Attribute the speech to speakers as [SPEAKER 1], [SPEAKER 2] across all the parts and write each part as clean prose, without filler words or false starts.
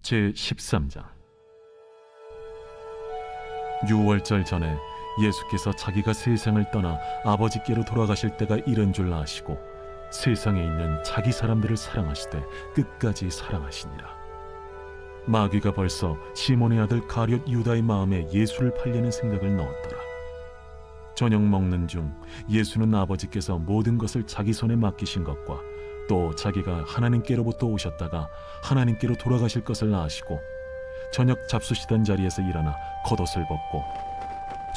[SPEAKER 1] 제13장. 유월절 전에 예수께서 자기가 세상을 떠나 아버지께로 돌아가실 때가 이른 줄 아시고 세상에 있는 자기 사람들을 사랑하시되 끝까지 사랑하시니라. 마귀가 벌써 시몬의 아들 가룟 유다의 마음에 예수를 팔려는 생각을 넣었더라. 저녁 먹는 중 예수는 아버지께서 모든 것을 자기 손에 맡기신 것과 또 자기가 하나님께로부터 오셨다가 하나님께로 돌아가실 것을 아시고 저녁 잡수시던 자리에서 일어나 겉옷을 벗고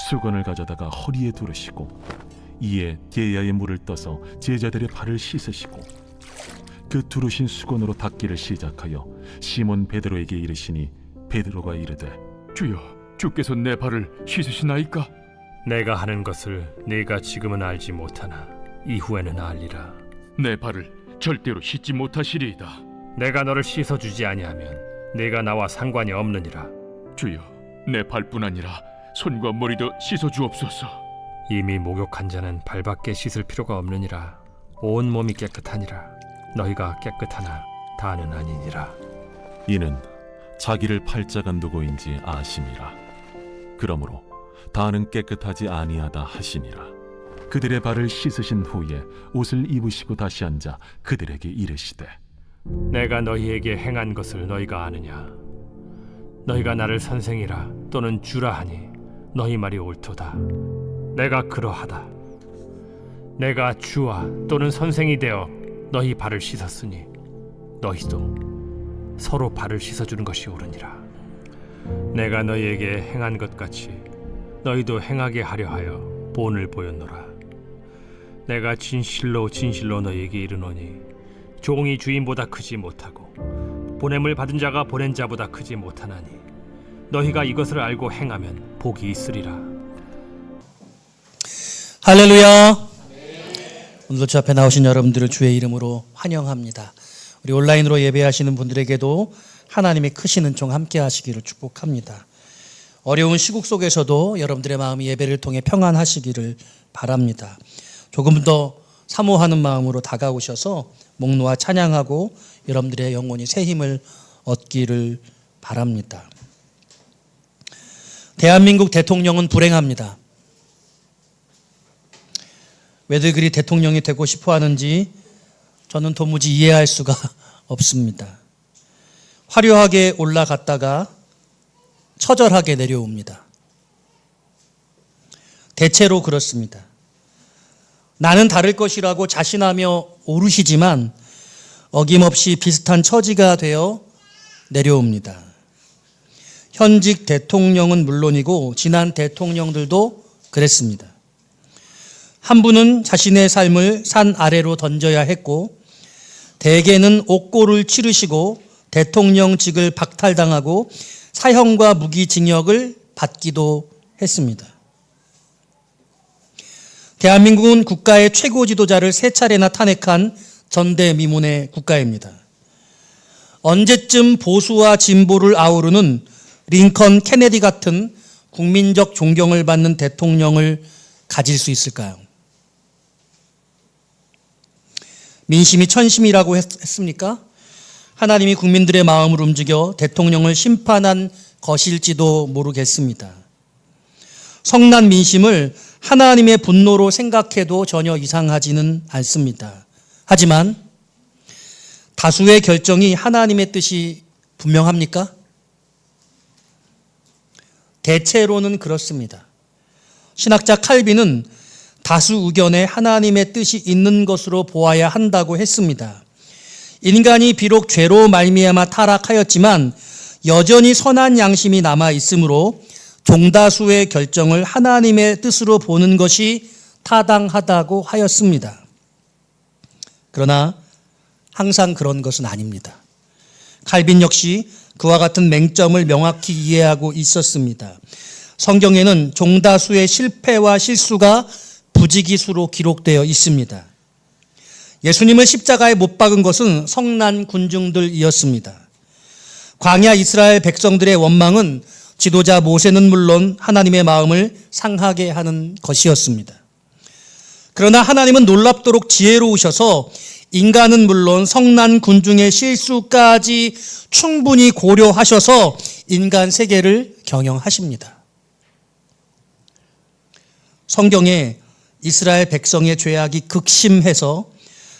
[SPEAKER 1] 수건을 가져다가 허리에 두르시고 이에 게야의 물을 떠서 제자들의 발을 씻으시고 그 두르신 수건으로 닦기를 시작하여 시몬 베드로에게 이르시니 베드로가 이르되
[SPEAKER 2] 주여, 주께서 내 발을 씻으시나이까?
[SPEAKER 3] 내가 하는 것을 네가 지금은 알지 못하나 이후에는 알리라.
[SPEAKER 2] 내 발을 절대로 씻지 못하시리이다.
[SPEAKER 3] 내가 너를 씻어주지 아니하면 네가 나와 상관이 없느니라.
[SPEAKER 2] 주여, 내 발뿐 아니라 손과 머리도 씻어주옵소서.
[SPEAKER 3] 이미 목욕한 자는 발밖에 씻을 필요가 없느니라. 온 몸이 깨끗하니라. 너희가 깨끗하나 다는 아니니라.
[SPEAKER 1] 이는 자기를 팔자간 누구인지 아심이라. 그러므로 다는 깨끗하지 아니하다 하시니라. 그들의 발을 씻으신 후에 옷을 입으시고 다시 앉아 그들에게 이르시되
[SPEAKER 3] 내가 너희에게 행한 것을 너희가 아느냐? 너희가 나를 선생이라 또는 주라 하니 너희 말이 옳도다. 내가 그러하다. 내가 주와 또는 선생이 되어 너희 발을 씻었으니 너희도 서로 발을 씻어주는 것이 옳으니라. 내가 너희에게 행한 것 같이 너희도 행하게 하려 하여 본을 보였노라. 내가 진실로 진실로 너희에게 이르노니 종이 주인보다 크지 못하고 보냄을 받은 자가 보낸 자보다 크지 못하나니 너희가 이것을 알고 행하면 복이 있으리라.
[SPEAKER 4] 할렐루야. 오늘도 주 앞에 나오신 여러분들을 주의 이름으로 환영합니다. 우리 온라인으로 예배하시는 분들에게도 하나님의 크신 은총 함께 하시기를 축복합니다. 어려운 시국 속에서도 여러분들의 마음이 예배를 통해 평안하시기를 바랍니다. 조금 더 사모하는 마음으로 다가오셔서 목 놓아 찬양하고 여러분들의 영혼이 새 힘을 얻기를 바랍니다. 대한민국 대통령은 불행합니다. 왜들 그리 대통령이 되고 싶어 하는지 저는 도무지 이해할 수가 없습니다. 화려하게 올라갔다가 처절하게 내려옵니다. 대체로 그렇습니다. 나는 다를 것이라고 자신하며 오르시지만 어김없이 비슷한 처지가 되어 내려옵니다. 현직 대통령은 물론이고 지난 대통령들도 그랬습니다. 한 분은 자신의 삶을 산 아래로 던져야 했고 대개는 옥고를 치르시고 대통령직을 박탈당하고 사형과 무기징역을 받기도 했습니다. 대한민국은 국가의 최고 지도자를 세 차례나 탄핵한 전대미문의 국가입니다. 언제쯤 보수와 진보를 아우르는 링컨, 케네디 같은 국민적 존경을 받는 대통령을 가질 수 있을까요? 민심이 천심이라고 했습니까? 하나님이 국민들의 마음을 움직여 대통령을 심판한 것일지도 모르겠습니다. 성난 민심을 하나님의 분노로 생각해도 전혀 이상하지는 않습니다. 하지만 다수의 결정이 하나님의 뜻이 분명합니까? 대체로는 그렇습니다. 신학자 칼빈은 다수 의견에 하나님의 뜻이 있는 것으로 보아야 한다고 했습니다. 인간이 비록 죄로 말미암아 타락하였지만 여전히 선한 양심이 남아 있으므로 종다수의 결정을 하나님의 뜻으로 보는 것이 타당하다고 하였습니다. 그러나 항상 그런 것은 아닙니다. 칼빈 역시 그와 같은 맹점을 명확히 이해하고 있었습니다. 성경에는 종다수의 실패와 실수가 부지기수로 기록되어 있습니다. 예수님을 십자가에 못 박은 것은 성난 군중들이었습니다. 광야 이스라엘 백성들의 원망은 지도자 모세는 물론 하나님의 마음을 상하게 하는 것이었습니다. 그러나 하나님은 놀랍도록 지혜로우셔서 인간은 물론 성난 군중의 실수까지 충분히 고려하셔서 인간 세계를 경영하십니다. 성경에 이스라엘 백성의 죄악이 극심해서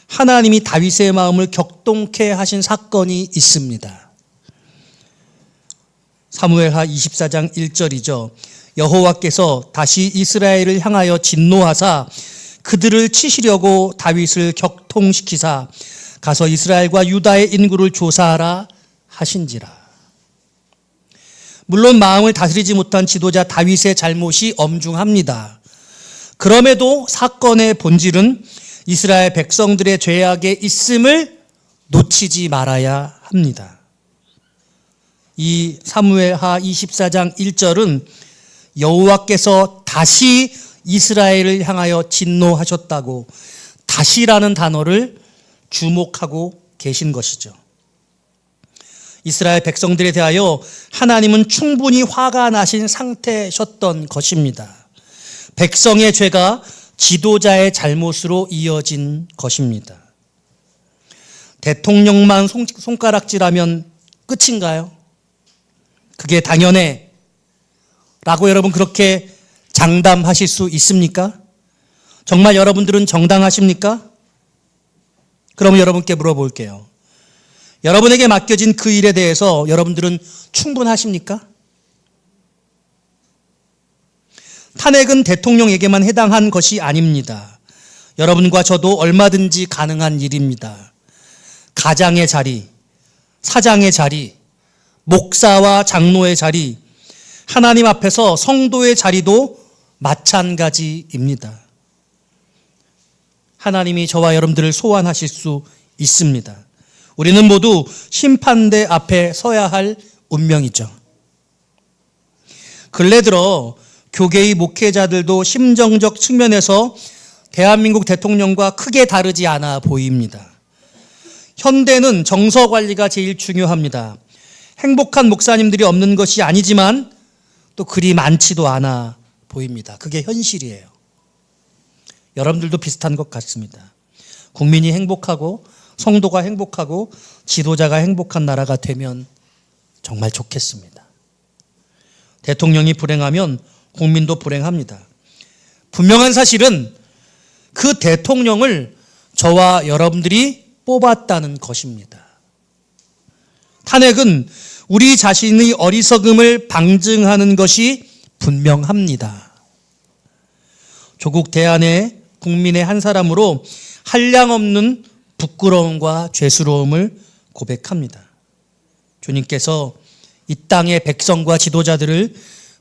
[SPEAKER 4] 하나님이 다윗의 마음을 격동케 하신 사건이 있습니다. 사무엘하 24장 1절이죠. 여호와께서 다시 이스라엘을 향하여 진노하사 그들을 치시려고 다윗을 격통시키사 가서 이스라엘과 유다의 인구를 조사하라 하신지라. 물론 마음을 다스리지 못한 지도자 다윗의 잘못이 엄중합니다. 그럼에도 사건의 본질은 이스라엘 백성들의 죄악에 있음을 놓치지 말아야 합니다. 이 사무엘하 24장 1절은 여호와께서 다시 이스라엘을 향하여 진노하셨다고 다시라는 단어를 주목하고 계신 것이죠. 이스라엘 백성들에 대하여 하나님은 충분히 화가 나신 상태셨던 것입니다. 백성의 죄가 지도자의 잘못으로 이어진 것입니다. 대통령만 손가락질하면 끝인가요? 그게 당연해 라고 여러분 그렇게 장담하실 수 있습니까? 정말 여러분들은 정당하십니까? 그럼 여러분께 물어볼게요. 여러분에게 맡겨진 그 일에 대해서 여러분들은 충분하십니까? 탄핵은 대통령에게만 해당한 것이 아닙니다. 여러분과 저도 얼마든지 가능한 일입니다. 가장의 자리, 사장의 자리, 목사와 장로의 자리, 하나님 앞에서 성도의 자리도 마찬가지입니다. 하나님이 저와 여러분들을 소환하실 수 있습니다. 우리는 모두 심판대 앞에 서야 할 운명이죠. 근래 들어 교계의 목회자들도 심정적 측면에서 대한민국 대통령과 크게 다르지 않아 보입니다. 현대는 정서 관리가 제일 중요합니다. 행복한 목사님들이 없는 것이 아니지만 또 그리 많지도 않아 보입니다. 그게 현실이에요. 여러분들도 비슷한 것 같습니다. 국민이 행복하고 성도가 행복하고 지도자가 행복한 나라가 되면 정말 좋겠습니다. 대통령이 불행하면 국민도 불행합니다. 분명한 사실은 그 대통령을 저와 여러분들이 뽑았다는 것입니다. 탄핵은 우리 자신의 어리석음을 방증하는 것이 분명합니다. 조국 대안의 국민의 한 사람으로 한량없는 부끄러움과 죄스러움을 고백합니다. 주님께서 이 땅의 백성과 지도자들을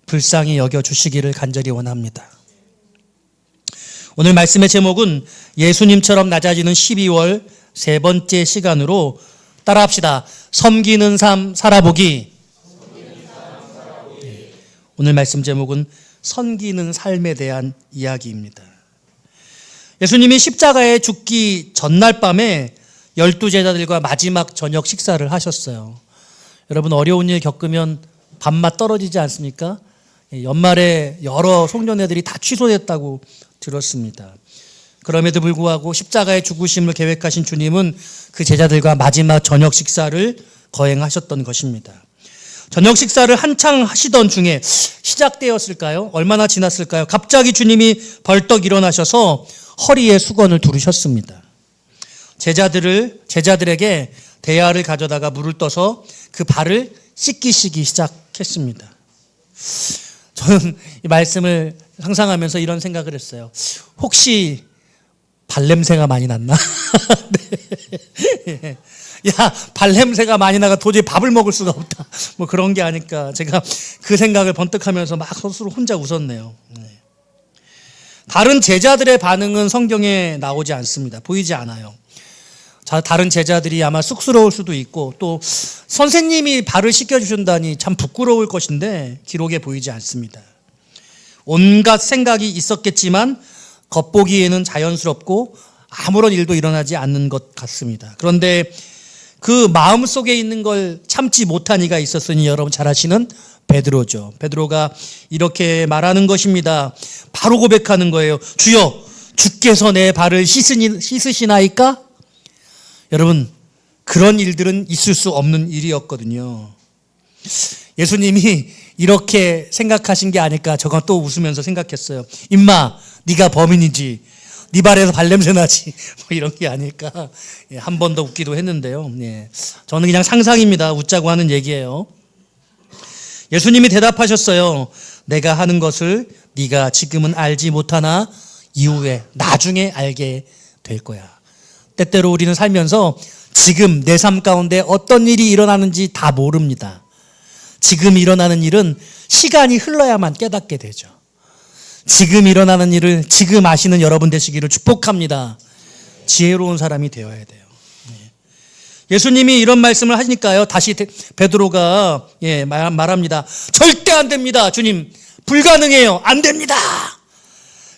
[SPEAKER 4] 불쌍히 여겨주시기를 간절히 원합니다. 오늘 말씀의 제목은 예수님처럼 낮아지는 12월 세 번째 시간으로 따라합시다. 섬기는 삶 살아보기. 오늘 말씀 제목은 섬기는 삶에 대한 이야기입니다. 예수님이 십자가에 죽기 전날 밤에 12제자들과 마지막 저녁 식사를 하셨어요. 여러분 어려운 일 겪으면 밥맛 떨어지지 않습니까? 연말에 여러 송년회들이 다 취소됐다고 들었습니다. 그럼에도 불구하고 십자가의 죽으심을 계획하신 주님은 그 제자들과 마지막 저녁 식사를 거행하셨던 것입니다. 저녁 식사를 한창 하시던 중에 시작되었을까요? 얼마나 지났을까요? 갑자기 주님이 벌떡 일어나셔서 허리에 수건을 두르셨습니다. 제자들에게 대야를 가져다가 물을 떠서 그 발을 씻기시기 시작했습니다. 저는 이 말씀을 상상하면서 이런 생각을 했어요. 혹시 발냄새가 많이 났나? 네. 야, 발냄새가 많이 나가 도저히 밥을 먹을 수가 없다. 뭐 그런 게 아닐까. 제가 그 생각을 번뜩하면서 막 스스로 혼자 웃었네요. 네. 다른 제자들의 반응은 성경에 나오지 않습니다. 보이지 않아요. 다른 제자들이 아마 쑥스러울 수도 있고 또 선생님이 발을 씻겨주신다니 참 부끄러울 것인데 기록에 보이지 않습니다. 온갖 생각이 있었겠지만 겉보기에는 자연스럽고 아무런 일도 일어나지 않는 것 같습니다. 그런데 그 마음속에 있는 걸 참지 못한 이가 있었으니 여러분 잘 아시는 베드로죠. 베드로가 이렇게 말하는 것입니다. 바로 고백하는 거예요. 주여, 주께서 내 발을 씻으시나이까? 여러분, 그런 일들은 있을 수 없는 일이었거든요. 예수님이 이렇게 생각하신 게 아닐까 저건 또 웃으면서 생각했어요. 임마, 네가 범인이지. 네 발에서 발냄새 나지. 뭐 이런 게 아닐까. 한 번 더 웃기도 했는데요. 저는 그냥 상상입니다. 웃자고 하는 얘기예요. 예수님이 대답하셨어요. 내가 하는 것을 네가 지금은 알지 못하나 이후에 나중에 알게 될 거야. 때때로 우리는 살면서 지금 내 삶 가운데 어떤 일이 일어나는지 다 모릅니다. 지금 일어나는 일은 시간이 흘러야만 깨닫게 되죠. 지금 일어나는 일을 지금 아시는 여러분 되시기를 축복합니다. 지혜로운 사람이 되어야 돼요. 예수님이 이런 말씀을 하시니까요. 다시 베드로가 말합니다. 절대 안 됩니다. 주님, 불가능해요. 안 됩니다.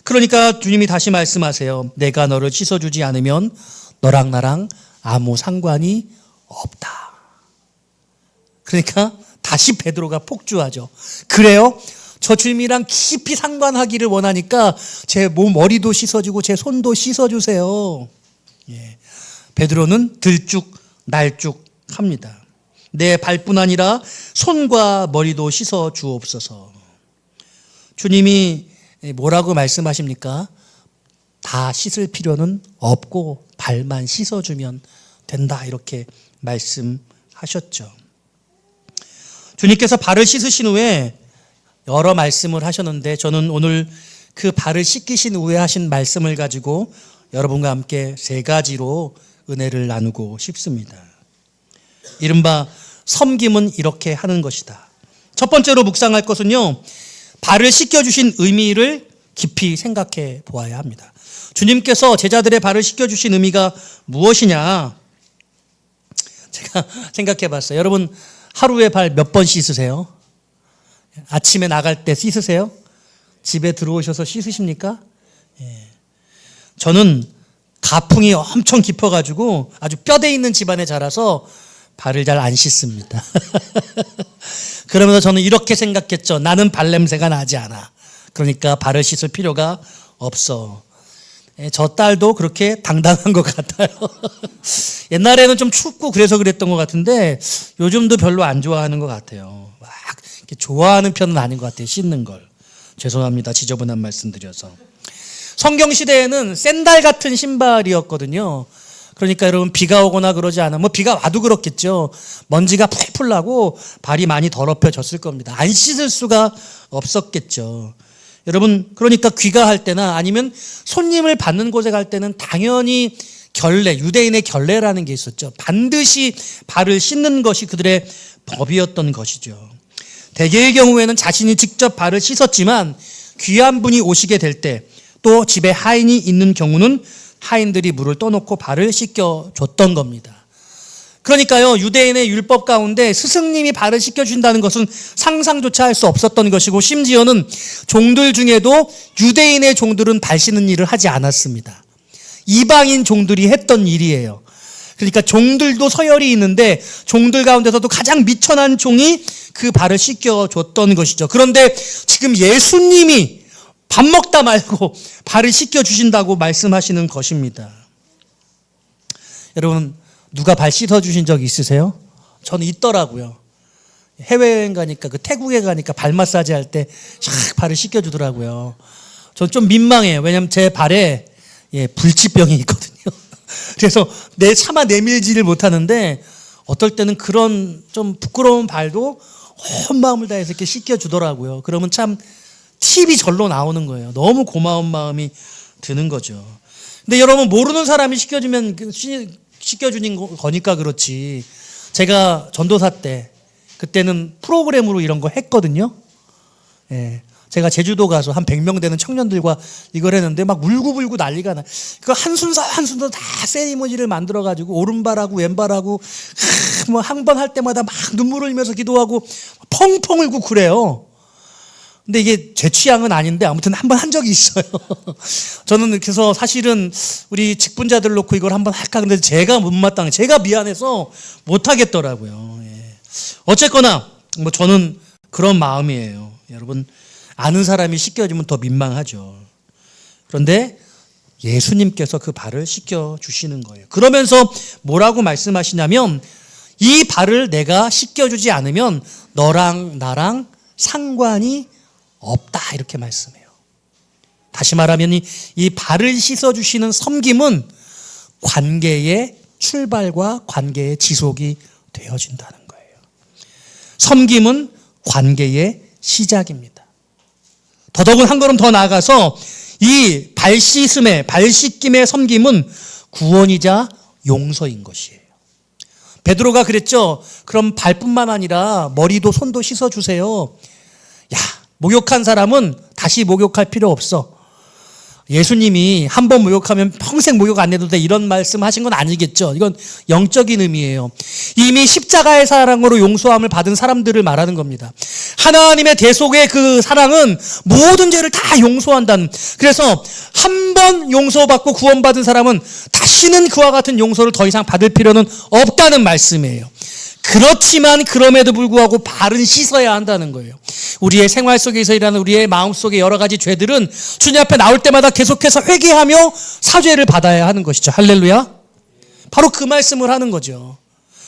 [SPEAKER 4] 그러니까 주님이 다시 말씀하세요. 내가 너를 씻어주지 않으면 너랑 나랑 아무 상관이 없다. 그러니까 다시 베드로가 폭주하죠. 그래요? 저 주님이랑 깊이 상관하기를 원하니까 제 머리도 씻어주고 제 손도 씻어주세요. 베드로는 들쭉날쭉합니다. 내 발뿐 아니라 손과 머리도 씻어 주옵소서. 주님이 뭐라고 말씀하십니까? 다 씻을 필요는 없고 발만 씻어주면 된다, 이렇게 말씀하셨죠. 주님께서 발을 씻으신 후에 여러 말씀을 하셨는데 저는 오늘 그 발을 씻기신 후에 하신 말씀을 가지고 여러분과 함께 세 가지로 은혜를 나누고 싶습니다. 이른바 섬김은 이렇게 하는 것이다. 첫 번째로 묵상할 것은요, 발을 씻겨주신 의미를 깊이 생각해 보아야 합니다. 주님께서 제자들의 발을 씻겨주신 의미가 무엇이냐? 제가 생각해 봤어요. 여러분, 하루에 발 몇 번 씻으세요? 아침에 나갈 때 씻으세요? 집에 들어오셔서 씻으십니까? 저는 가풍이 엄청 깊어가지고 아주 뼈대 있는 집안에 자라서 발을 잘 안 씻습니다. 그러면서 저는 이렇게 생각했죠. 나는 발냄새가 나지 않아. 그러니까 발을 씻을 필요가 없어. 저 딸도 그렇게 당당한 것 같아요. 옛날에는 좀 춥고 그래서 그랬던 것 같은데 요즘도 별로 안 좋아하는 것 같아요. 막 이렇게 좋아하는 편은 아닌 것 같아요. 씻는 걸. 죄송합니다. 지저분한 말씀 드려서. 성경 시대에는 샌들 같은 신발이었거든요. 그러니까 여러분, 비가 오거나 그러지 않으면, 뭐 비가 와도 그렇겠죠. 먼지가 풀풀 나고 발이 많이 더럽혀졌을 겁니다. 안 씻을 수가 없었겠죠. 여러분, 그러니까 귀가할 때나 아니면 손님을 받는 곳에 갈 때는 당연히 결례, 유대인의 결례라는 게 있었죠. 반드시 발을 씻는 것이 그들의 법이었던 것이죠. 대개의 경우에는 자신이 직접 발을 씻었지만 귀한 분이 오시게 될 때, 또 집에 하인이 있는 경우는 하인들이 물을 떠놓고 발을 씻겨줬던 겁니다. 그러니까요, 유대인의 율법 가운데 스승님이 발을 씻겨준다는 것은 상상조차 할 수 없었던 것이고, 심지어는 종들 중에도 유대인의 종들은 발 씻는 일을 하지 않았습니다. 이방인 종들이 했던 일이에요. 그러니까 종들도 서열이 있는데 종들 가운데서도 가장 미천한 종이 그 발을 씻겨줬던 것이죠. 그런데 지금 예수님이 밥 먹다 말고 발을 씻겨주신다고 말씀하시는 것입니다. 여러분, 누가 발 씻어주신 적 있으세요? 저는 있더라고요. 해외여행 가니까, 그 태국에 가니까 발 마사지 할 때 샥 발을 씻겨주더라고요. 전 좀 민망해요. 왜냐하면 제 발에 불치병이 있거든요. 그래서 차마 내밀지를 못하는데 어떨 때는 그런 좀 부끄러운 발도 온 마음을 다해서 이렇게 씻겨주더라고요. 그러면 참 팁이 절로 나오는 거예요. 너무 고마운 마음이 드는 거죠. 근데 여러분, 모르는 사람이 씻겨주는 거니까 그렇지. 제가 전도사 때, 그때는 프로그램으로 이런 거 했거든요. 제가 제주도 가서 한 100명 되는 청년들과 이걸 했는데 막 울고불고 난리가 나. 그 한 순서 한 순서 다 세리머니를 만들어가지고 오른발하고 왼발하고 뭐 한 번 할 때마다 막 눈물을 흘리면서 기도하고 펑펑 울고 그래요. 근데 이게 제 취향은 아닌데 아무튼 한 번 한 적이 있어요. 저는 그래서 사실은 우리 직분자들 놓고 이걸 한번 할까 근데 제가 못마땅해, 제가 미안해서 못 하겠더라고요. 어쨌거나 뭐 저는 그런 마음이에요. 여러분, 아는 사람이 씻겨주면 더 민망하죠. 그런데 예수님께서 그 발을 씻겨 주시는 거예요. 그러면서 뭐라고 말씀하시냐면 이 발을 내가 씻겨주지 않으면 너랑 나랑 상관이 없다 이렇게 말씀해요. 다시 말하면 이 발을 씻어주시는 섬김은 관계의 출발과 관계의 지속이 되어진다는 거예요. 섬김은 관계의 시작입니다. 더더군 한 걸음 더 나아가서 이 발 씻김의 섬김은 구원이자 용서인 것이에요. 베드로가 그랬죠. 그럼 발뿐만 아니라 머리도 손도 씻어주세요. 야, 목욕한 사람은 다시 목욕할 필요 없어. 예수님이 한 번 목욕하면 평생 목욕 안 해도 돼 이런 말씀하신 건 아니겠죠. 이건 영적인 의미예요. 이미 십자가의 사랑으로 용서함을 받은 사람들을 말하는 겁니다. 하나님의 대속의 그 사랑은 모든 죄를 다 용서한다는, 그래서 한 번 용서받고 구원받은 사람은 다시는 그와 같은 용서를 더 이상 받을 필요는 없다는 말씀이에요. 그렇지만 그럼에도 불구하고 발은 씻어야 한다는 거예요. 우리의 생활 속에서 일하는 우리의 마음속의 여러 가지 죄들은 주님 앞에 나올 때마다 계속해서 회개하며 사죄를 받아야 하는 것이죠. 할렐루야. 바로 그 말씀을 하는 거죠.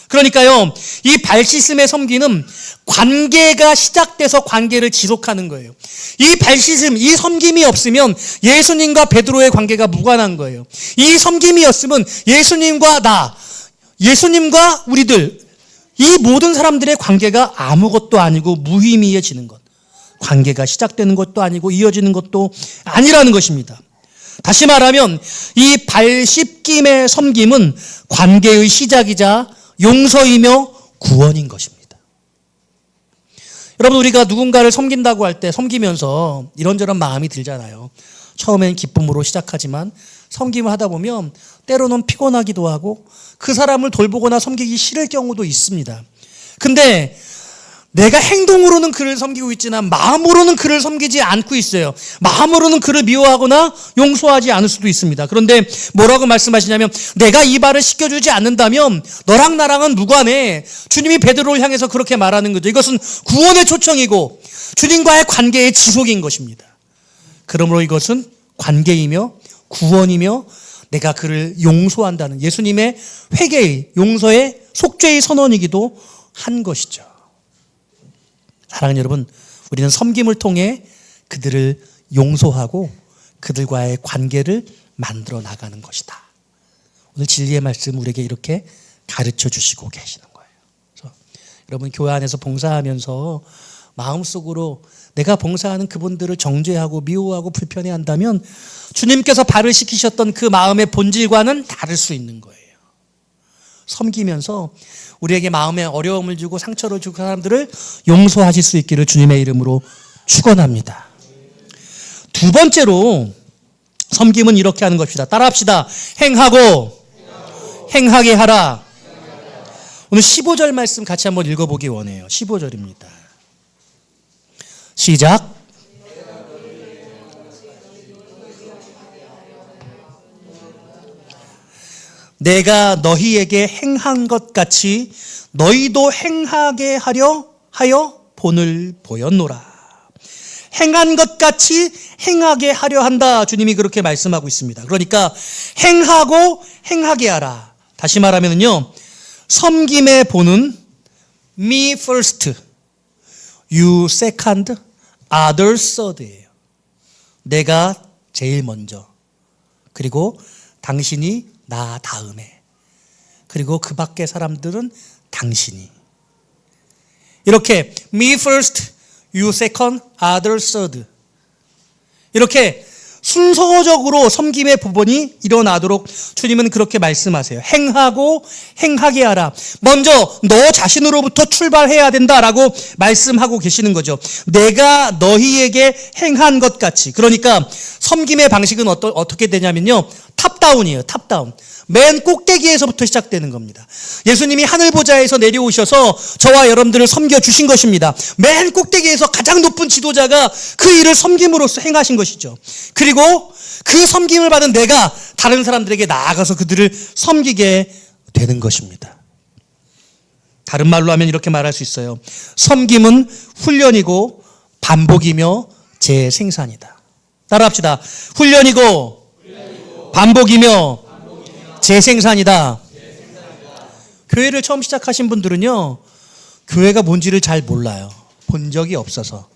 [SPEAKER 4] 그러니까요, 이 발 씻음의 섬기는 관계가 시작돼서 관계를 지속하는 거예요. 이 발 씻음, 이 섬김이 없으면 예수님과 베드로의 관계가 무관한 거예요. 이 섬김이 없으면 예수님과 나, 예수님과 우리들, 이 모든 사람들의 관계가 아무것도 아니고 무의미해지는 것. 관계가 시작되는 것도 아니고 이어지는 것도 아니라는 것입니다. 다시 말하면 이 발 씻김의 섬김은 관계의 시작이자 용서이며 구원인 것입니다. 여러분, 우리가 누군가를 섬긴다고 할 때 섬기면서 이런저런 마음이 들잖아요. 처음엔 기쁨으로 시작하지만 섬김을 하다 보면 때로는 피곤하기도 하고 그 사람을 돌보거나 섬기기 싫을 경우도 있습니다. 근데 내가 행동으로는 그를 섬기고 있지만 마음으로는 그를 섬기지 않고 있어요. 마음으로는 그를 미워하거나 용서하지 않을 수도 있습니다. 그런데 뭐라고 말씀하시냐면 내가 이 발을 씻겨주지 않는다면 너랑 나랑은 무관해. 주님이 베드로를 향해서 그렇게 말하는 거죠. 이것은 구원의 초청이고 주님과의 관계의 지속인 것입니다. 그러므로 이것은 관계이며 구원이며 내가 그를 용서한다는 예수님의 회개의 용서의 속죄의 선언이기도 한 것이죠. 사랑하는 여러분, 우리는 섬김을 통해 그들을 용서하고 그들과의 관계를 만들어 나가는 것이다. 오늘 진리의 말씀 우리에게 이렇게 가르쳐 주시고 계시는 거예요. 그래서 여러분, 교회 안에서 봉사하면서 마음속으로 내가 봉사하는 그분들을 정죄하고 미워하고 불편해한다면 주님께서 발을 씻기셨던 그 마음의 본질과는 다를 수 있는 거예요. 섬기면서 우리에게 마음에 어려움을 주고 상처를 주고 사람들을 용서하실 수 있기를 주님의 이름으로 축원합니다. 두 번째로 섬김은 이렇게 하는 것입니다. 따라합시다. 행하고 행하게 하라. 오늘 15절 말씀 같이 한번 읽어보기 원해요. 15절입니다. 시작. 내가 너희에게 행한 것 같이 너희도 행하게 하여 본을 보였노라. 행한 것 같이 행하게 하려 한다. 주님이 그렇게 말씀하고 있습니다. 그러니까 행하고 행하게 하라. 다시 말하면요, 섬김의 본은 me first, you second, others third예요. 내가 제일 먼저, 그리고 당신이 나 다음에, 그리고 그 밖의 사람들은 당신이. 이렇게 me first, you second, others third. 이렇게 순서적으로 섬김의 부분이 일어나도록 주님은 그렇게 말씀하세요. 행하고 행하게 하라. 먼저 너 자신으로부터 출발해야 된다라고 말씀하고 계시는 거죠. 내가 너희에게 행한 것 같이. 그러니까 섬김의 방식은 어떻게 되냐면요, 탑다운이에요. 탑다운. 맨 꼭대기에서부터 시작되는 겁니다. 예수님이 하늘보좌에서 내려오셔서 저와 여러분들을 섬겨주신 것입니다. 맨 꼭대기에서 가장 높은 지도자가 그 일을 섬김으로써 행하신 것이죠. 그리고 그 섬김을 받은 내가 다른 사람들에게 나아가서 그들을 섬기게 되는 것입니다. 다른 말로 하면 이렇게 말할 수 있어요. 섬김은 훈련이고 반복이며 재생산이다. 따라합시다. 훈련이고 반복이며 재생산이다. 교회를 처음 시작하신 분들은요, 교회가 뭔지를 잘 몰라요. 본 적이 없어서.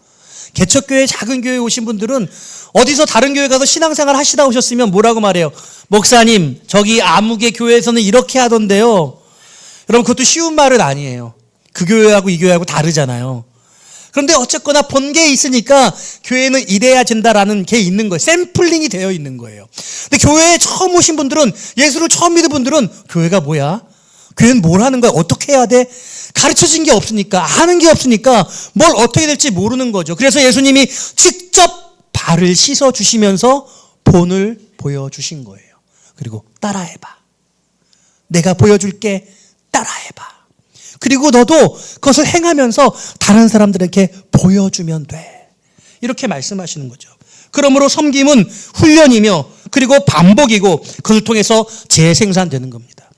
[SPEAKER 4] 개척교회, 작은 교회에 오신 분들은 어디서 다른 교회 가서 신앙생활 하시다 오셨으면 뭐라고 말해요? 목사님, 저기 아무개 교회에서는 이렇게 하던데요. 여러분, 그것도 쉬운 말은 아니에요. 그 교회하고 이 교회하고 다르잖아요. 그런데 어쨌거나 본 게 있으니까 교회는 이래야 된다라는 게 있는 거예요. 샘플링이 되어 있는 거예요. 근데 교회에 처음 오신 분들은, 예수를 처음 믿은 분들은 교회가 뭐야? 교회는 뭘 하는 거야? 어떻게 해야 돼? 가르쳐진 게 없으니까, 아는 게 없으니까 뭘 어떻게 될지 모르는 거죠. 그래서 예수님이 직접 발을 씻어 주시면서 본을 보여주신 거예요. 그리고 따라해봐. 내가 보여줄게. 따라해봐. 그리고 너도 그것을 행하면서 다른 사람들에게 보여주면 돼. 이렇게 말씀하시는 거죠. 그러므로 섬김은 훈련이며 그리고 반복이고 그것을 통해서 재생산되는 겁니다.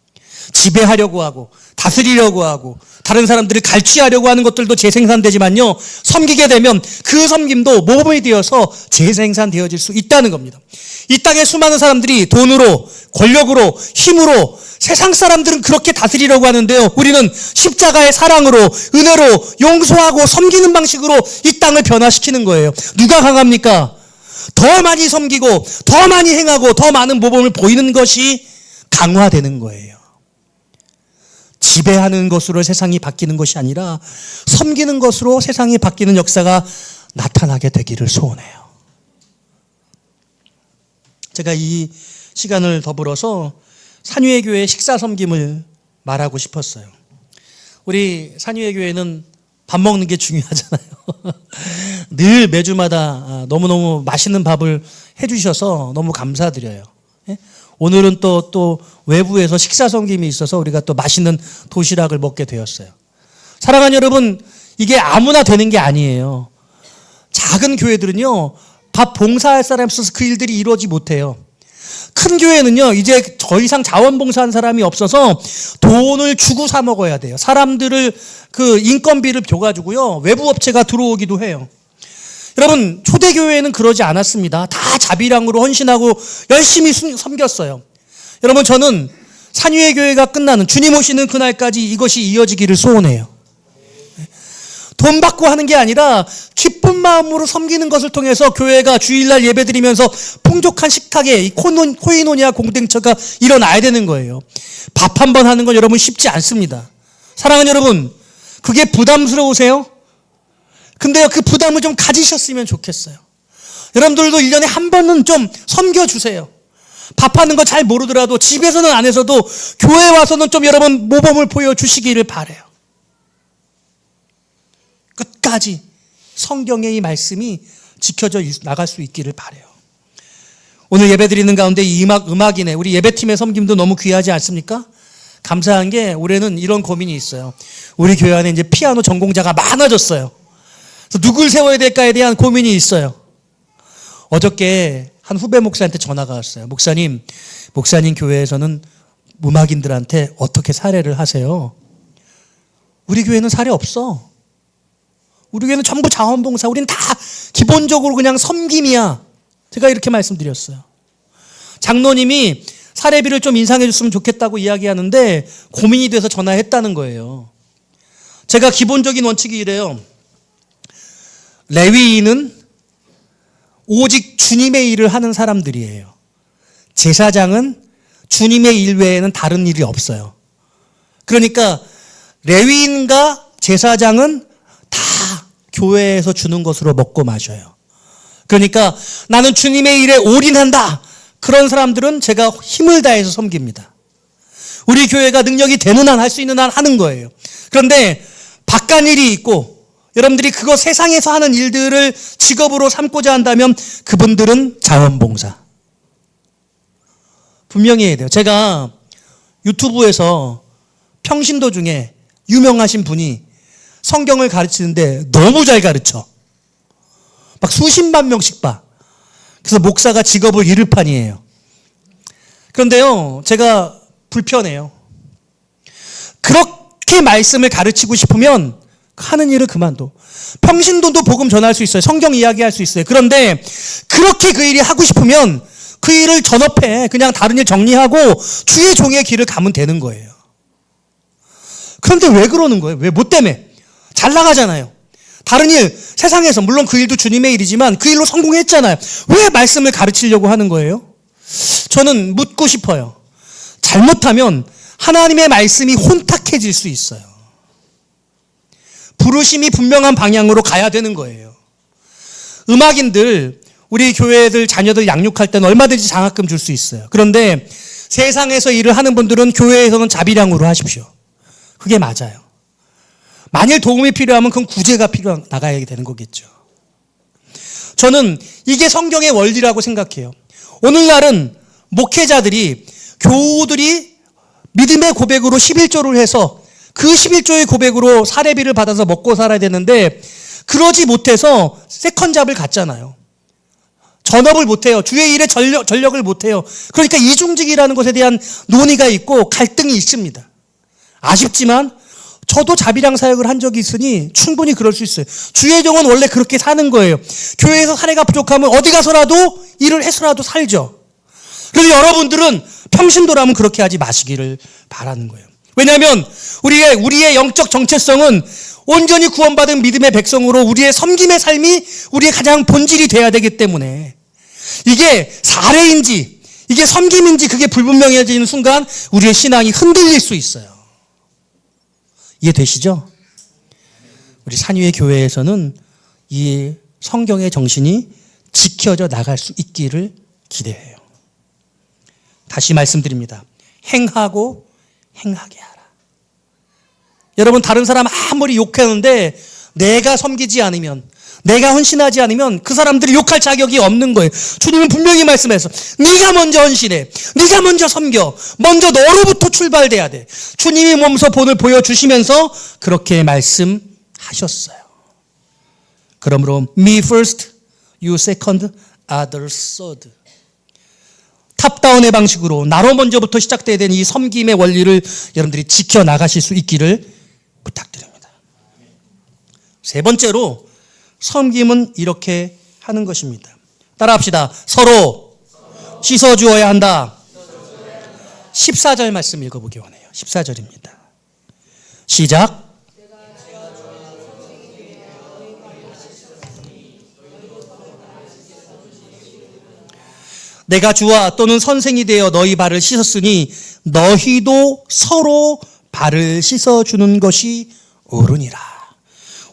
[SPEAKER 4] 지배하려고 하고 다스리려고 하고 다른 사람들을 갈취하려고 하는 것들도 재생산되지만요, 섬기게 되면 그 섬김도 모범이 되어서 재생산되어질 수 있다는 겁니다. 이 땅에 수많은 사람들이 돈으로, 권력으로, 힘으로, 세상 사람들은 그렇게 다스리려고 하는데요, 우리는 십자가의 사랑으로, 은혜로, 용서하고 섬기는 방식으로 이 땅을 변화시키는 거예요. 누가 강합니까? 더 많이 섬기고 더 많이 행하고 더 많은 모범을 보이는 것이 강화되는 거예요. 지배하는 것으로 세상이 바뀌는 것이 아니라 섬기는 것으로 세상이 바뀌는 역사가 나타나게 되기를 소원해요. 제가 이 시간을 더불어서 산위의 교회의 식사 섬김을 말하고 싶었어요. 우리 산위의 교회는 밥 먹는 게 중요하잖아요. 늘 매주마다 너무너무 맛있는 밥을 해주셔서 너무 감사드려요. 오늘은 또 외부에서 식사 섬김이 있어서 우리가 또 맛있는 도시락을 먹게 되었어요. 사랑하는 여러분, 이게 아무나 되는 게 아니에요. 작은 교회들은요, 밥 봉사할 사람이 없어서 그 일들이 이루어지지 못해요. 큰 교회는요, 이제 더 이상 자원봉사한 사람이 없어서 돈을 주고 사 먹어야 돼요. 사람들을 그 인건비를 줘가지고요, 외부 업체가 들어오기도 해요. 여러분, 초대교회는 그러지 않았습니다. 다 자비량으로 헌신하고 열심히 섬겼어요. 여러분, 저는 산위의 교회가 끝나는, 주님 오시는 그날까지 이것이 이어지기를 소원해요. 돈 받고 하는 게 아니라 기쁜 마음으로 섬기는 것을 통해서 교회가 주일날 예배드리면서 풍족한 식탁에 이 코이노니아 공동체가 일어나야 되는 거예요. 밥 한 번 하는 건 여러분 쉽지 않습니다. 사랑하는 여러분, 그게 부담스러우세요? 근데요, 그 부담을 좀 가지셨으면 좋겠어요. 여러분들도 1년에 한 번은 좀 섬겨주세요. 밥하는 거 잘 모르더라도 집에서는 안 해서도 교회 와서는 좀 여러분 모범을 보여주시기를 바라요. 끝까지 성경의 이 말씀이 지켜져 나갈 수 있기를 바라요. 오늘 예배 드리는 가운데 이 음악이네, 우리 예배팀의 섬김도 너무 귀하지 않습니까? 감사한 게 올해는 이런 고민이 있어요. 우리 교회 안에 이제 피아노 전공자가 많아졌어요. 그래서 누굴 세워야 될까에 대한 고민이 있어요. 어저께 한 후배 목사한테 전화가 왔어요. 목사님 교회에서는 음악인들한테 어떻게 사례를 하세요? 우리 교회는 사례 없어. 우리 교회는 전부 자원봉사. 우리는 다 기본적으로 그냥 섬김이야. 제가 이렇게 말씀드렸어요. 장로님이 사례비를 좀 인상해 줬으면 좋겠다고 이야기하는데 고민이 돼서 전화했다는 거예요. 제가 기본적인 원칙이 이래요. 레위인은 오직 주님의 일을 하는 사람들이에요. 제사장은 주님의 일 외에는 다른 일이 없어요. 그러니까 레위인과 제사장은 다 교회에서 주는 것으로 먹고 마셔요. 그러니까 나는 주님의 일에 올인한다. 그런 사람들은 제가 힘을 다해서 섬깁니다. 우리 교회가 능력이 되는 한, 할 수 있는 한 하는 거예요. 그런데 바깥 일이 있고 여러분들이 그거 세상에서 하는 일들을 직업으로 삼고자 한다면 그분들은 자원봉사. 분명히 해야 돼요. 제가 유튜브에서 평신도 중에 유명하신 분이 성경을 가르치는데 너무 잘 가르쳐. 막 수십만 명씩 봐. 그래서 목사가 직업을 잃을 판이에요. 그런데요, 제가 불편해요. 그렇게 말씀을 가르치고 싶으면 하는 일을 그만둬. 평신도도 복음 전할 수 있어요. 성경 이야기할 수 있어요. 그런데 그렇게 그 일이 하고 싶으면 그 일을 전업해 그냥 다른 일 정리하고 주의 종의 길을 가면 되는 거예요. 그런데 왜 그러는 거예요? 왜? 뭐 때문에? 잘 나가잖아요. 다른 일, 세상에서 물론 그 일도 주님의 일이지만 그 일로 성공했잖아요. 왜 말씀을 가르치려고 하는 거예요? 저는 묻고 싶어요. 잘못하면 하나님의 말씀이 혼탁해질 수 있어요. 부르심이 분명한 방향으로 가야 되는 거예요. 음악인들, 우리 교회들 자녀들 양육할 때는 얼마든지 장학금 줄 수 있어요. 그런데 세상에서 일을 하는 분들은 교회에서는 자비량으로 하십시오. 그게 맞아요. 만일 도움이 필요하면 그건 구제가 나가야 되는 거겠죠. 저는 이게 성경의 원리라고 생각해요. 오늘날은 목회자들이, 교우들이 믿음의 고백으로 11조를 해서 그 11조의 고백으로 사례비를 받아서 먹고 살아야 되는데 그러지 못해서 세컨잡을 갖잖아요. 전업을 못해요. 주의 일에 전력을 못해요. 그러니까 이중직이라는 것에 대한 논의가 있고 갈등이 있습니다. 아쉽지만 저도 자비량 사역을 한 적이 있으니 충분히 그럴 수 있어요. 주의 종은 원래 그렇게 사는 거예요. 교회에서 사례가 부족하면 어디 가서라도 일을 해서라도 살죠. 그래서 여러분들은 평신도라면 그렇게 하지 마시기를 바라는 거예요. 왜냐하면 우리의 영적 정체성은 온전히 구원받은 믿음의 백성으로 우리의 섬김의 삶이 우리의 가장 본질이 돼야 되기 때문에 이게 사례인지 이게 섬김인지 그게 불분명해지는 순간 우리의 신앙이 흔들릴 수 있어요. 이해되시죠? 우리 산위의 교회에서는 이 성경의 정신이 지켜져 나갈 수 있기를 기대해요. 다시 말씀드립니다. 행하고 행하게 하라. 여러분 다른 사람 아무리 욕하는데 내가 섬기지 않으면 내가 헌신하지 않으면 그 사람들이 욕할 자격이 없는 거예요. 주님은 분명히 말씀해서 네가 먼저 헌신해. 네가 먼저 섬겨. 먼저 너로부터 출발돼야 돼. 주님이 몸소 본을 보여주시면서 그렇게 말씀하셨어요. 그러므로 me first, you second, others third. 탑다운의 방식으로 나로 먼저부터 시작돼야 되는 이 섬김의 원리를 여러분들이 지켜나가실 수 있기를 부탁드립니다. 세 번째로 섬김은 이렇게 하는 것입니다. 따라합시다. 서로 씻어주어야 한다. 14절 말씀 읽어보기 원해요. 14절입니다. 시작. 내가 주와 또는 선생이 되어 너희 발을 씻었으니 너희도 서로 발을 씻어주는 것이 옳으니라.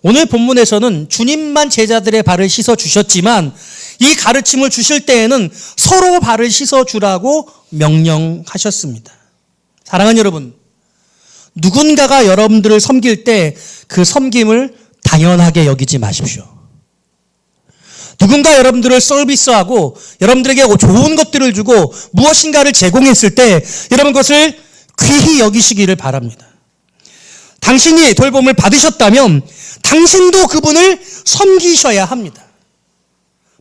[SPEAKER 4] 오늘 본문에서는 주님만 제자들의 발을 씻어주셨지만 이 가르침을 주실 때에는 서로 발을 씻어주라고 명령하셨습니다. 사랑하는 여러분, 누군가가 여러분들을 섬길 때 그 섬김을 당연하게 여기지 마십시오. 누군가 여러분들을 서비스하고 여러분들에게 좋은 것들을 주고 무엇인가를 제공했을 때 여러분 그것을 귀히 여기시기를 바랍니다. 당신이 돌봄을 받으셨다면 당신도 그분을 섬기셔야 합니다.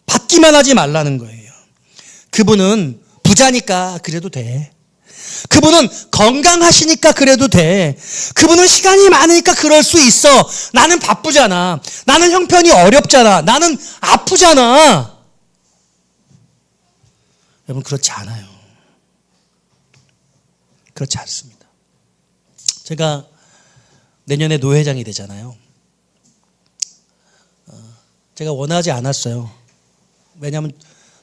[SPEAKER 4] 받기만 하지 말라는 거예요. 그분은 부자니까 그래도 돼. 그분은 건강하시니까 그래도 돼. 그분은 시간이 많으니까 그럴 수 있어. 나는 바쁘잖아. 나는 형편이 어렵잖아. 나는 아프잖아. 여러분 그렇지 않아요. 그렇지 않습니다. 제가 내년에 노회장이 되잖아요. 제가 원하지 않았어요. 왜냐하면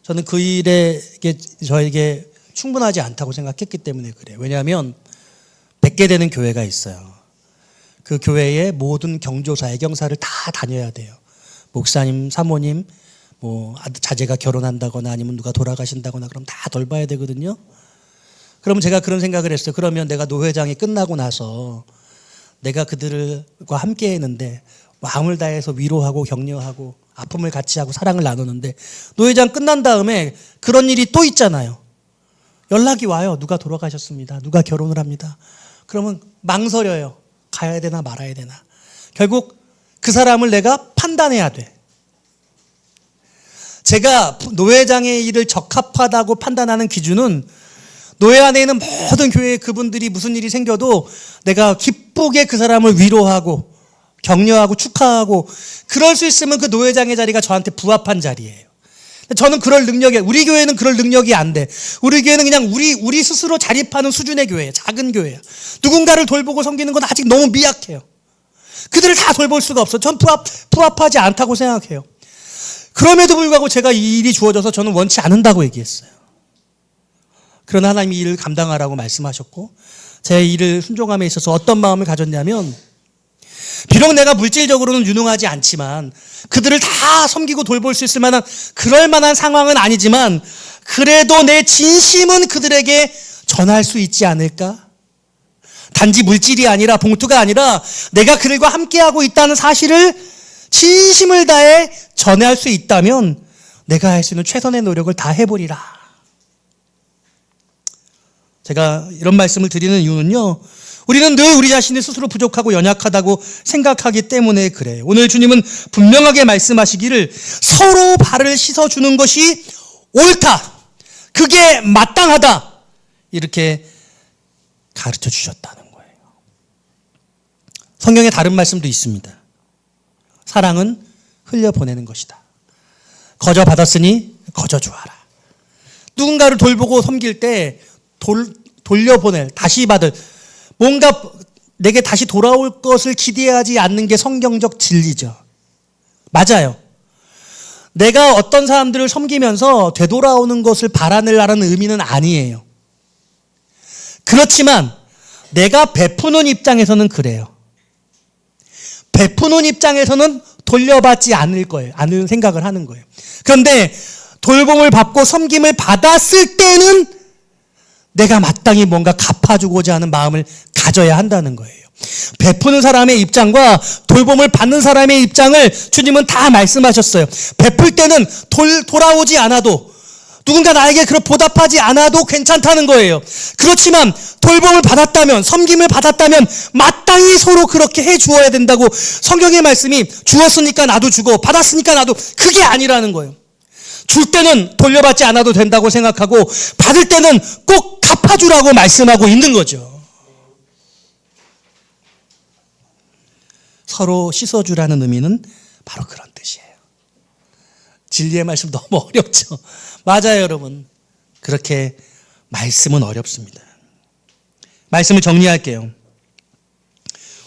[SPEAKER 4] 저는 그 일에 저에게 충분하지 않다고 생각했기 때문에 그래요. 왜냐하면 100개 되는 교회가 있어요. 그 교회의 모든 경조사, 애경사를 다 다녀야 돼요. 목사님, 사모님, 자제가 결혼한다거나 아니면 누가 돌아가신다거나 그럼 다 돌봐야 되거든요. 그러면 제가 그런 생각을 했어요. 그러면 내가 노회장이 끝나고 나서 내가 그들과 함께 했는데 마음을 다해서 위로하고 격려하고 아픔을 같이 하고 사랑을 나누는데 노회장 끝난 다음에 그런 일이 또 있잖아요. 연락이 와요. 누가 돌아가셨습니다. 누가 결혼을 합니다. 그러면 망설여요. 가야 되나 말아야 되나. 결국 그 사람을 내가 판단해야 돼. 제가 노회장의 일을 적합하다고 판단하는 기준은 노회 안에 있는 모든 교회 그분들이 무슨 일이 생겨도 내가 기쁘게 그 사람을 위로하고 격려하고 축하하고 그럴 수 있으면 그 노회장의 자리가 저한테 부합한 자리예요. 저는 그럴 능력이, 우리 교회는 그럴 능력이 안 돼. 우리 교회는 그냥 우리 스스로 자립하는 수준의 교회예요. 작은 교회야. 누군가를 돌보고 섬기는 건 아직 너무 미약해요. 그들을 다 돌볼 수가 없어. 전 부합하지 않다고 생각해요. 그럼에도 불구하고 제가 이 일이 주어져서 저는 원치 않는다고 얘기했어요. 그러나 하나님이 이 일을 감당하라고 말씀하셨고, 제 일을 순종함에 있어서 어떤 마음을 가졌냐면, 비록 내가 물질적으로는 유능하지 않지만 그들을 다 섬기고 돌볼 수 있을 만한 그럴 만한 상황은 아니지만 그래도 내 진심은 그들에게 전할 수 있지 않을까? 단지 물질이 아니라, 봉투가 아니라 내가 그들과 함께하고 있다는 사실을 진심을 다해 전할 수 있다면 내가 할 수 있는 최선의 노력을 다 해보리라. 제가 이런 말씀을 드리는 이유는요, 우리는 늘 우리 자신이 스스로 부족하고 연약하다고 생각하기 때문에 그래요. 오늘 주님은 분명하게 말씀하시기를 서로 발을 씻어주는 것이 옳다, 그게 마땅하다, 이렇게 가르쳐 주셨다는 거예요. 성경에 다른 말씀도 있습니다. 사랑은 흘려보내는 것이다. 거저 받았으니 거저 주어라. 누군가를 돌보고 섬길 때 돌려보낼, 다시 받을, 뭔가 내게 다시 돌아올 것을 기대하지 않는 게 성경적 진리죠. 맞아요. 내가 어떤 사람들을 섬기면서 되돌아오는 것을 바라는 의미는 아니에요. 그렇지만 내가 베푸는 입장에서는 그래요. 베푸는 입장에서는 돌려받지 않을 거예요. 않을 생각을 하는 거예요. 그런데 돌봄을 받고 섬김을 받았을 때는 내가 마땅히 뭔가 갚아주고자 하는 마음을 가져야 한다는 거예요. 베푸는 사람의 입장과 돌봄을 받는 사람의 입장을 주님은 다 말씀하셨어요. 베풀 때는 돌아오지 않아도, 누군가 나에게 그렇게 보답하지 않아도 괜찮다는 거예요. 그렇지만 돌봄을 받았다면, 섬김을 받았다면 마땅히 서로 그렇게 해 주어야 된다고 성경의 말씀이, 주었으니까 나도 주고 받았으니까 나도, 그게 아니라는 거예요. 줄 때는 돌려받지 않아도 된다고 생각하고 받을 때는 꼭 갚아주라고 말씀하고 있는 거죠. 서로 씻어주라는 의미는 바로 그런 뜻이에요. 진리의 말씀 너무 어렵죠. 맞아요, 여러분. 그렇게 말씀은 어렵습니다. 말씀을 정리할게요.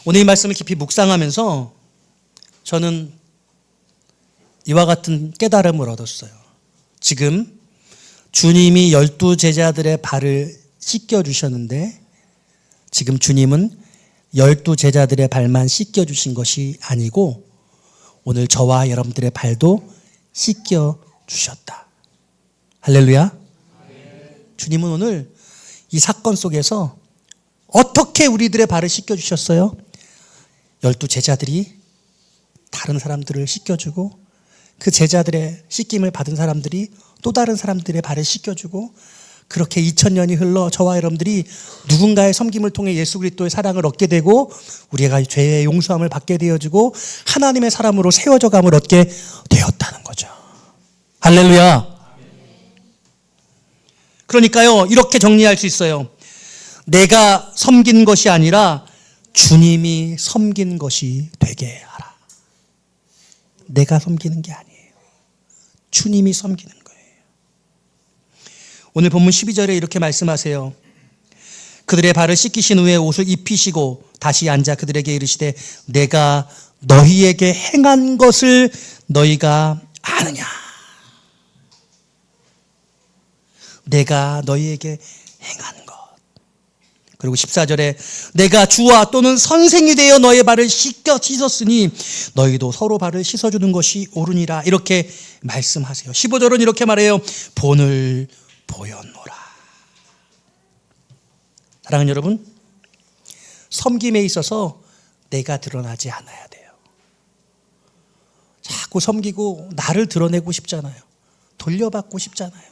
[SPEAKER 4] 오늘 이 말씀을 깊이 묵상하면서 저는 이와 같은 깨달음을 얻었어요. 지금 주님이 12제자들의 발을 씻겨주셨는데, 지금 주님은 12제자들의 발만 씻겨주신 것이 아니고 오늘 저와 여러분들의 발도 씻겨주셨다. 할렐루야. 주님은 오늘 이 사건 속에서 어떻게 우리들의 발을 씻겨주셨어요? 12제자들이 다른 사람들을 씻겨주고, 그 제자들의 씻김을 받은 사람들이 또 다른 사람들의 발을 씻겨주고, 그렇게 2000년이 흘러 저와 여러분들이 누군가의 섬김을 통해 예수 그리스도의 사랑을 얻게 되고 우리가 죄의 용서함을 받게 되어지고 하나님의 사람으로 세워져 감을 얻게 되었다는 거죠. 할렐루야. 그러니까요, 이렇게 정리할 수 있어요. 내가 섬긴 것이 아니라 주님이 섬긴 것이 되게 하라. 내가 섬기는 게 아니에요. 주님이 섬기는 거예요. 오늘 본문 12절에 이렇게 말씀하세요. 그들의 발을 씻기신 후에 옷을 입히시고 다시 앉아 그들에게 이르시되 내가 너희에게 행한 것을 너희가 아느냐. 내가 너희에게 행한 것. 그리고 14절에 내가 주와 또는 선생이 되어 너의 발을 씻었으니 너희도 서로 발을 씻어주는 것이 옳으니라. 이렇게 말씀하세요. 15절은 이렇게 말해요. 본을 보였노라. 사랑하는 여러분, 섬김에 있어서 내가 드러나지 않아야 돼요. 자꾸 섬기고 나를 드러내고 싶잖아요. 돌려받고 싶잖아요.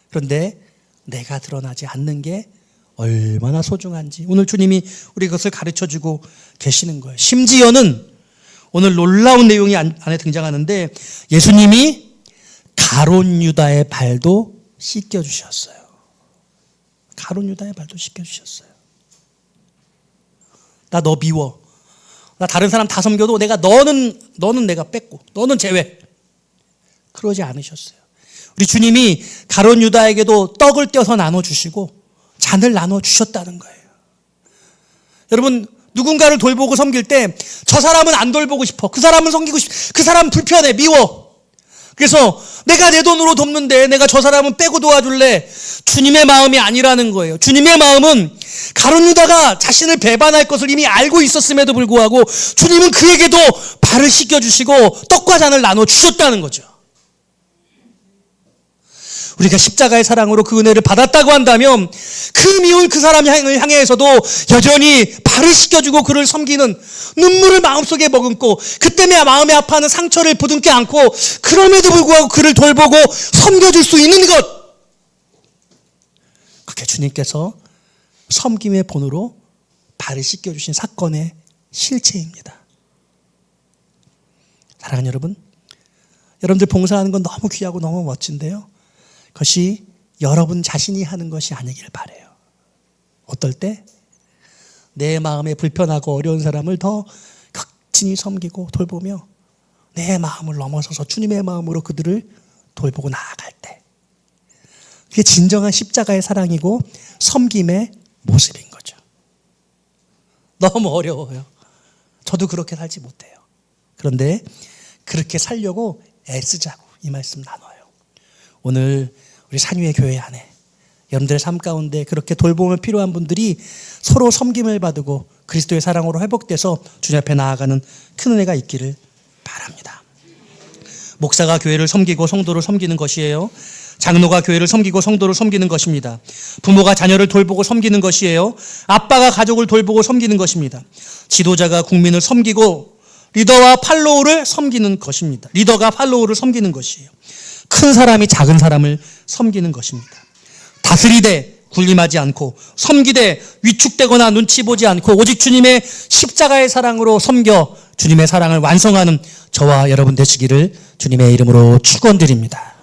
[SPEAKER 4] 그런데 내가 드러나지 않는 게 얼마나 소중한지 오늘 주님이 우리 그것을 가르쳐주고 계시는 거예요. 심지어는 오늘 놀라운 내용이 안에 등장하는데 예수님이 가룟 유다의 발도 씻겨주셨어요. 가룟 유다의 발도 씻겨주셨어요. 나 너 미워. 나 다른 사람 다 섬겨도 너는 내가 뺐고 너는 제외. 그러지 않으셨어요. 우리 주님이 가룟 유다에게도 떡을 떼어서 나눠주시고 잔을 나눠주셨다는 거예요. 여러분, 누군가를 돌보고 섬길 때 저 사람은 안 돌보고 싶어. 그 사람은 섬기고 싶어. 그 사람 불편해. 미워. 그래서 내가 내 돈으로 돕는데 내가 저 사람은 빼고 도와줄래. 주님의 마음이 아니라는 거예요. 주님의 마음은 가룟 유다가 자신을 배반할 것을 이미 알고 있었음에도 불구하고 주님은 그에게도 발을 씻겨주시고 떡과 잔을 나눠주셨다는 거죠. 우리가 십자가의 사랑으로 그 은혜를 받았다고 한다면 그 미운 그 사람을 향해서도 여전히 발을 씻겨주고 그를 섬기는, 눈물을 마음속에 머금고 그 때문에 마음에 아파하는 상처를 부둥켜 안고 그럼에도 불구하고 그를 돌보고 섬겨줄 수 있는 것, 그게 주님께서 섬김의 본으로 발을 씻겨주신 사건의 실체입니다. 사랑하는 여러분, 여러분들 봉사하는 건 너무 귀하고 너무 멋진데요, 그것이 여러분 자신이 하는 것이 아니길 바라요. 어떨 때? 내 마음에 불편하고 어려운 사람을 더 극진히 섬기고 돌보며 내 마음을 넘어서서 주님의 마음으로 그들을 돌보고 나아갈 때, 그게 진정한 십자가의 사랑이고 섬김의 모습인 거죠. 너무 어려워요. 저도 그렇게 살지 못해요. 그런데 그렇게 살려고 애쓰자고 이 말씀 나눠요. 오늘 우리 산유의 교회 안에 여러분들의 삶 가운데 그렇게 돌봄을 필요한 분들이 서로 섬김을 받고 그리스도의 사랑으로 회복돼서 주님 앞에 나아가는 큰 은혜가 있기를 바랍니다. 목사가 교회를 섬기고 성도를 섬기는 것이에요. 장로가 교회를 섬기고 성도를 섬기는 것입니다. 부모가 자녀를 돌보고 섬기는 것이에요. 아빠가 가족을 돌보고 섬기는 것입니다. 지도자가 국민을 섬기고 리더와 팔로우를 섬기는 것입니다. 리더가 팔로우를 섬기는 것이에요. 큰 사람이 작은 사람을 섬기는 것입니다. 다스리되 군림하지 않고 섬기되 위축되거나 눈치 보지 않고 오직 주님의 십자가의 사랑으로 섬겨 주님의 사랑을 완성하는 저와 여러분 되시기를 주님의 이름으로 축원드립니다.